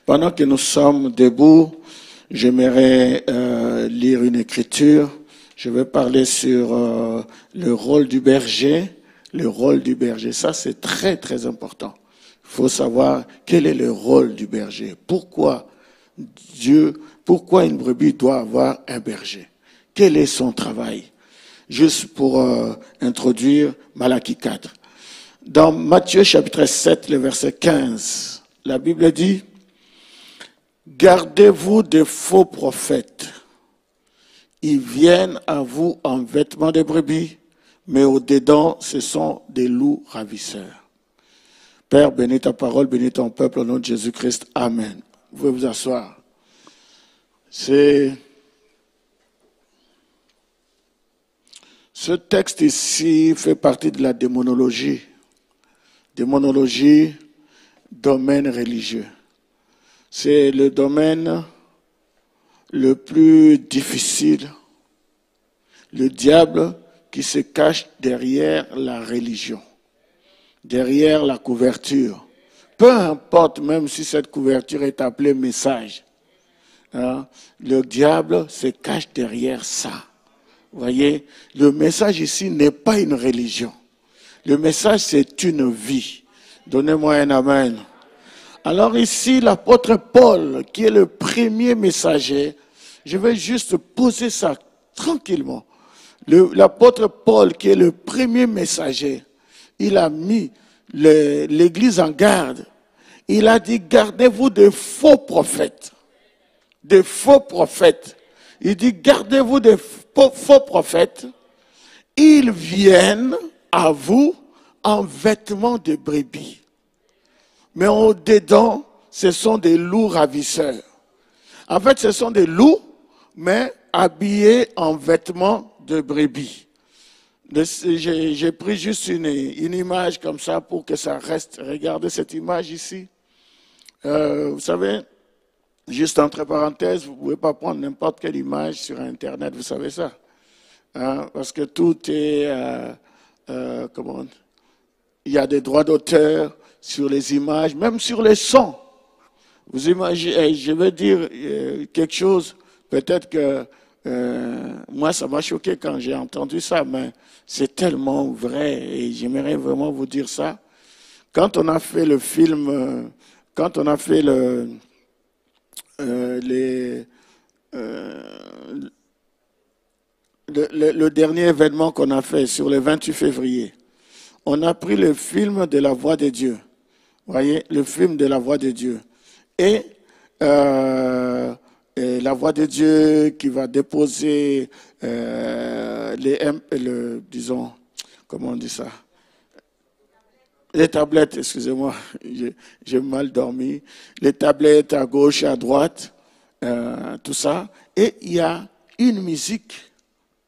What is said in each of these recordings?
Pendant que nous sommes debout, j'aimerais lire une écriture. Je vais parler sur le rôle du berger. Le rôle du berger, ça c'est très très important. Il faut savoir quel est le rôle du berger. Pourquoi une brebis doit avoir un berger? Quel est son travail? Juste pour introduire Malachie 4. Dans Matthieu chapitre 7, le verset 15, la Bible dit: gardez-vous des faux prophètes. Ils viennent à vous en vêtements de brebis, mais au-dedans, ce sont des loups ravisseurs. Père, bénis ta parole, bénis ton peuple au nom de Jésus-Christ. Amen. Vous pouvez vous asseoir. Ce texte ici fait partie de la démonologie. Démonologie, domaine religieux. C'est le domaine le plus difficile. Le diable qui se cache derrière la religion, derrière la couverture. Peu importe, même si cette couverture est appelée message, hein, le diable se cache derrière ça. Vous voyez, le message ici n'est pas une religion. Le message, c'est une vie. Donnez-moi un amen. Alors ici, l'apôtre Paul, qui est le premier messager, je vais juste poser ça tranquillement. L'apôtre Paul, qui est le premier messager, il a mis l'Église en garde. Il a dit: gardez-vous des faux prophètes. Des faux prophètes. Il dit: gardez-vous des faux prophètes. Ils viennent à vous en vêtements de brebis. Mais au-dedans, ce sont des loups ravisseurs. En fait, ce sont des loups, mais habillés en vêtements de brebis. J'ai pris juste une image comme ça pour que ça reste. Regardez cette image ici. Vous savez, juste entre parenthèses, vous ne pouvez pas prendre n'importe quelle image sur Internet, vous savez ça. Hein, parce que tout est... il y a des droits d'auteur sur les images, même sur les sons. Vous imaginez, je vais dire quelque chose, peut-être que moi ça m'a choqué quand j'ai entendu ça, mais c'est tellement vrai et j'aimerais vraiment vous dire ça. Quand on a fait le film, quand on a fait le dernier événement qu'on a fait sur le 28 février, on a pris le film de la voix de Dieu. Vous voyez, le film de la voix de Dieu. Et la voix de Dieu qui va déposer disons, comment on dit ça? Les tablettes, excusez-moi, j'ai mal dormi. Les tablettes à gauche et à droite, tout ça. Et il y a une musique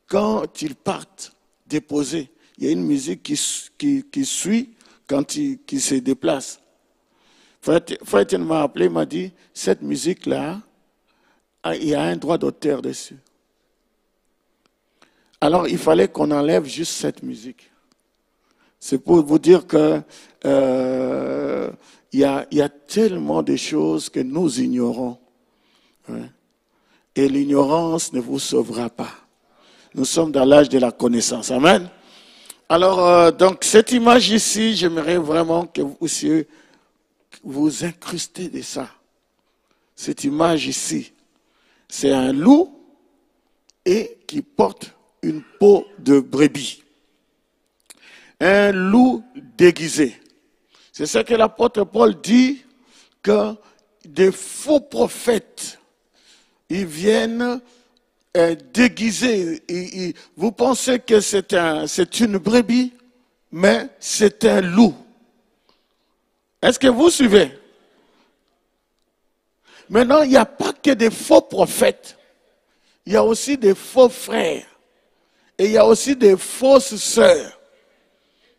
quand ils partent déposer. Il y a une musique qui suit quand ils se déplacent. Frère m'a appelé, il m'a dit, cette musique-là, il y a un droit d'auteur dessus. Alors, il fallait qu'on enlève juste cette musique. C'est pour vous dire que il y a tellement de choses que nous ignorons. Hein. Et l'ignorance ne vous sauvera pas. Nous sommes dans l'âge de la connaissance. Amen. Alors, donc, cette image ici, j'aimerais vraiment que vous puissiez vous incruster de ça. Cette image ici, c'est un loup et qui porte une peau de brebis. Un loup déguisé. C'est ce que l'apôtre Paul dit, que des faux prophètes, ils viennent déguisés. Vous pensez que c'est une brebis, mais c'est un loup. Est-ce que vous suivez? Maintenant, il n'y a pas que des faux prophètes. Il y a aussi des faux frères. Et il y a aussi des fausses sœurs.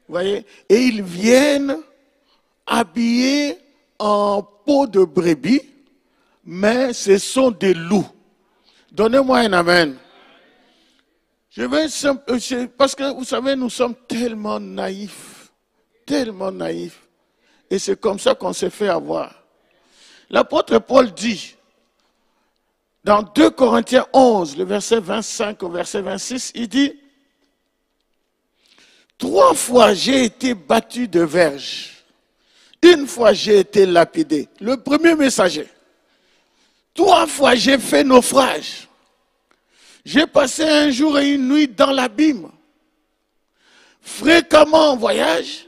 Vous voyez? Et ils viennent habillés en peau de brebis, mais ce sont des loups. Donnez-moi un amen. Parce que vous savez, nous sommes tellement naïfs. Tellement naïfs. Et c'est comme ça qu'on s'est fait avoir. L'apôtre Paul dit, dans 2 Corinthiens 11, le verset 25 au verset 26, il dit, 3 fois j'ai été battu de verge. 1 fois j'ai été lapidé. Le premier messager. 3 fois j'ai fait naufrage. J'ai passé un jour et une nuit dans l'abîme. Fréquemment en voyage.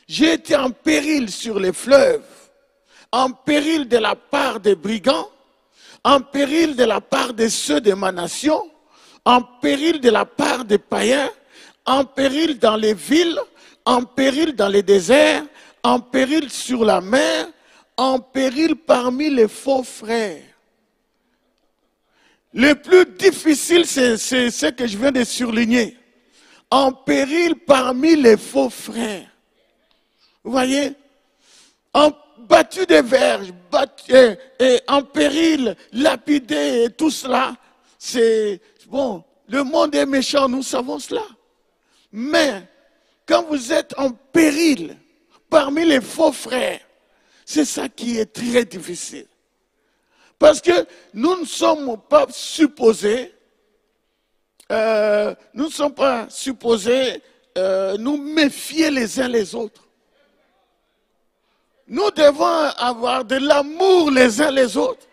J'ai été en péril sur les fleuves. En péril de la part des brigands. En péril de la part de ceux de ma nation. En péril de la part des païens. En péril dans les villes. En péril dans les déserts. En péril sur la mer, en péril parmi les faux frères. Le plus difficile, c'est ce que je viens de surligner. En péril parmi les faux frères. Vous voyez? En battu de verges, et en péril, lapidé, et tout cela. C'est bon, le monde est méchant, nous savons cela. Mais, quand vous êtes en péril, parmi les faux frères, c'est ça qui est très difficile. Parce que nous ne sommes pas supposés, nous méfier les uns les autres. Nous devons avoir de l'amour les uns les autres.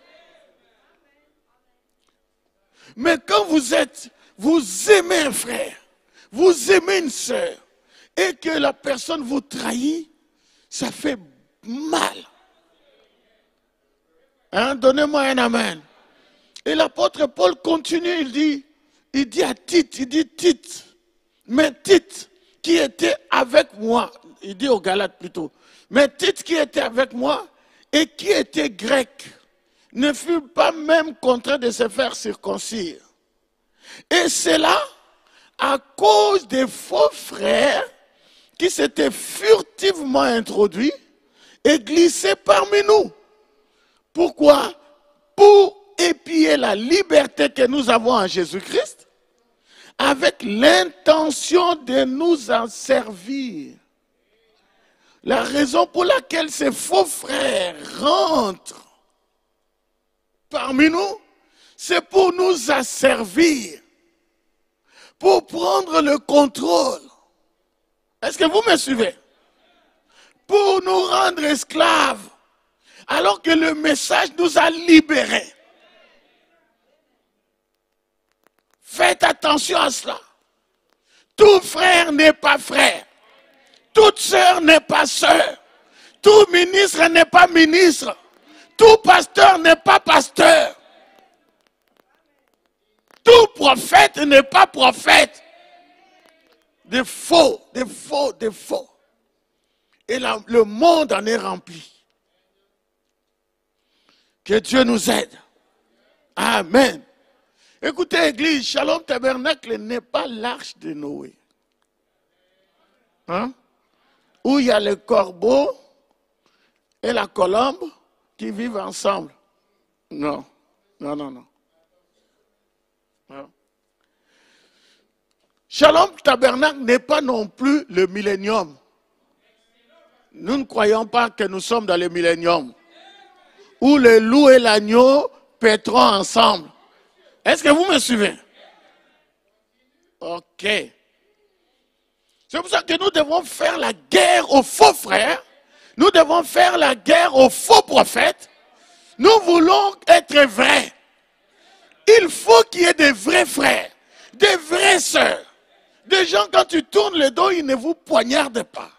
Mais quand vous aimez un frère, vous aimez une sœur, et que la personne vous trahit, ça fait mal. Hein? Donnez-moi un amen. Et l'apôtre Paul continue, il dit à Tite, mais Tite qui était avec moi, il dit aux Galates plutôt, mais Tite qui était avec moi et qui était grec, ne fut pas même contraint de se faire circoncire. Et c'est là, à cause des faux frères, qui s'était furtivement introduit et glissé parmi nous. Pourquoi? Pour épier la liberté que nous avons en Jésus-Christ avec l'intention de nous en servir. La raison pour laquelle ces faux frères rentrent parmi nous, c'est pour nous asservir, pour prendre le contrôle. Est-ce que vous me suivez? Pour nous rendre esclaves, alors que le message nous a libérés. Faites attention à cela. Tout frère n'est pas frère. Toute sœur n'est pas sœur. Tout ministre n'est pas ministre. Tout pasteur n'est pas pasteur. Tout prophète n'est pas prophète. Des faux. Et là, le monde en est rempli. Que Dieu nous aide. Amen. Écoutez, Église, Shalom Tabernacle n'est pas l'arche de Noé. Hein? Où il y a le corbeau et la colombe qui vivent ensemble. Non. Shalom Tabernacle n'est pas non plus le millénium. Nous ne croyons pas que nous sommes dans le millénium, où le loup et l'agneau paîtront ensemble. Est-ce que vous me suivez? Ok. C'est pour ça que nous devons faire la guerre aux faux frères. Nous devons faire la guerre aux faux prophètes. Nous voulons être vrais. Il faut qu'il y ait des vrais frères, des vraies sœurs. Des gens, quand tu tournes le dos, ils ne vous poignardent pas.